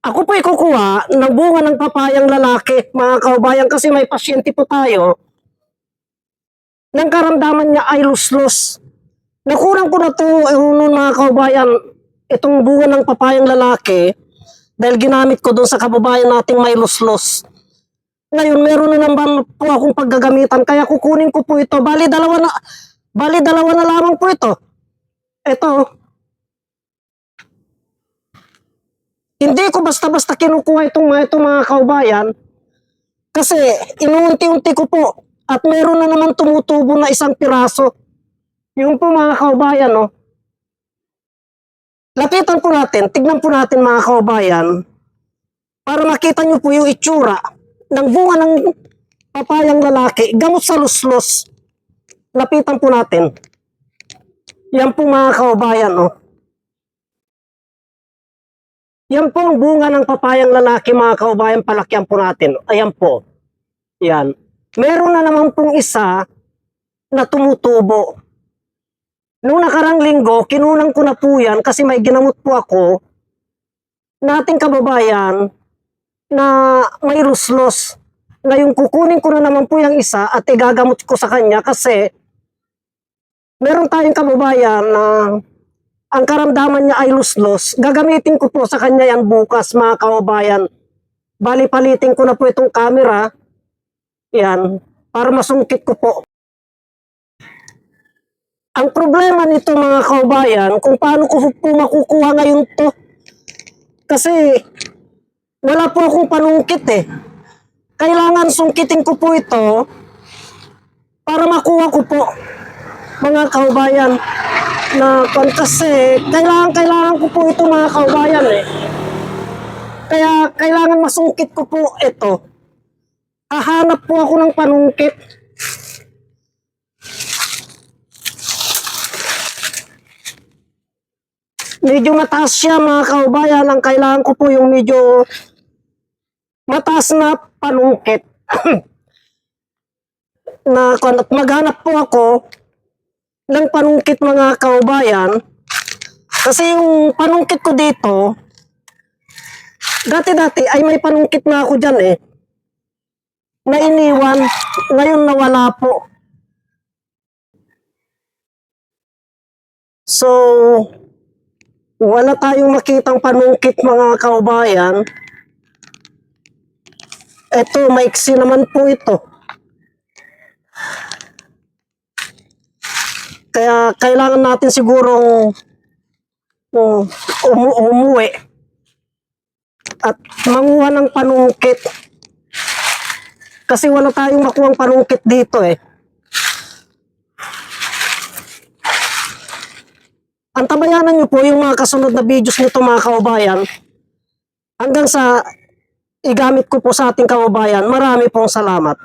Ako po kukuha ng bunga ng papayang lalaki, mga kaubayan, kasi may pasyente po tayo. Nang karamdaman niya ay luslos. Nakurang ko na to noon, mga kaubayan, itong bunga ng papayang lalaki, dahil ginamit ko doon sa kababayan nating may luslos. Ngayon, meron na naman po akong paggagamitan, kaya kukunin ko po ito. Bali, dalawa na lamang po ito. Ito. Hindi ko basta-basta kinukuha itong mga kaubayan, kasi inuunti-unti ko po, at meron na naman tumutubo na isang piraso. Yung po, mga kaubayan, no? Lapitan po natin, tignan po natin, mga kaubayan, para makita nyo po yung itsura ng bunga ng papayang lalaki, gamot sa luslos. Lapitan po natin. Yan po, mga kaubayan, no? Yan po ang bunga ng papayang lalaki, mga kaubayan, palakyan po natin. Ayan po. Yan. Meron na naman pong isa na tumutubo. Noong nakarang linggo, kinunang ko na po yan kasi may ginamot po ako na ating kababayan na may luslos. Ngayon, kukunin ko na naman po yung isa at igagamot ko sa kanya kasi meron tayong kababayan na ang karamdaman niya ay luslos. Gagamitin ko po sa kanya yan bukas, mga kaubayan. Bali, palitin ko na po itong camera. Yan, para masungkit ko po. Ang problema nito, mga kaubayan, kung paano ko po makukuha ngayon to. Kasi wala po akong panungkit eh. Kailangan sungkitin ko po ito para makuha ko po, mga kaubayan. Kasi kailangan ko po ito, mga kaubayan eh. Kaya kailangan masungkit ko po ito. Hahanap po ako ng panungkit. Medyo mataas siya, mga kaubayan. Ang kailangan ko po yung medyo mataas na panungkit. At maghanap po ako ng panungkit, mga kaubayan, kasi yung panungkit ko dito, dati ay may panungkit na ako dyan eh, na iniwan, ngayon nawala po. So, wala tayong makitang panungkit, mga kaubayan. Ito, maiksi naman po ito. Kaya kailangan natin sigurong umuwi at manguha ng panungkit. Kasi wala tayong makuhang panungkit dito eh. Antabayanan nyo po yung mga kasunod na videos nito, mga kaubayan. Hanggang sa igamit ko po sa ating kaubayan. Marami pong salamat.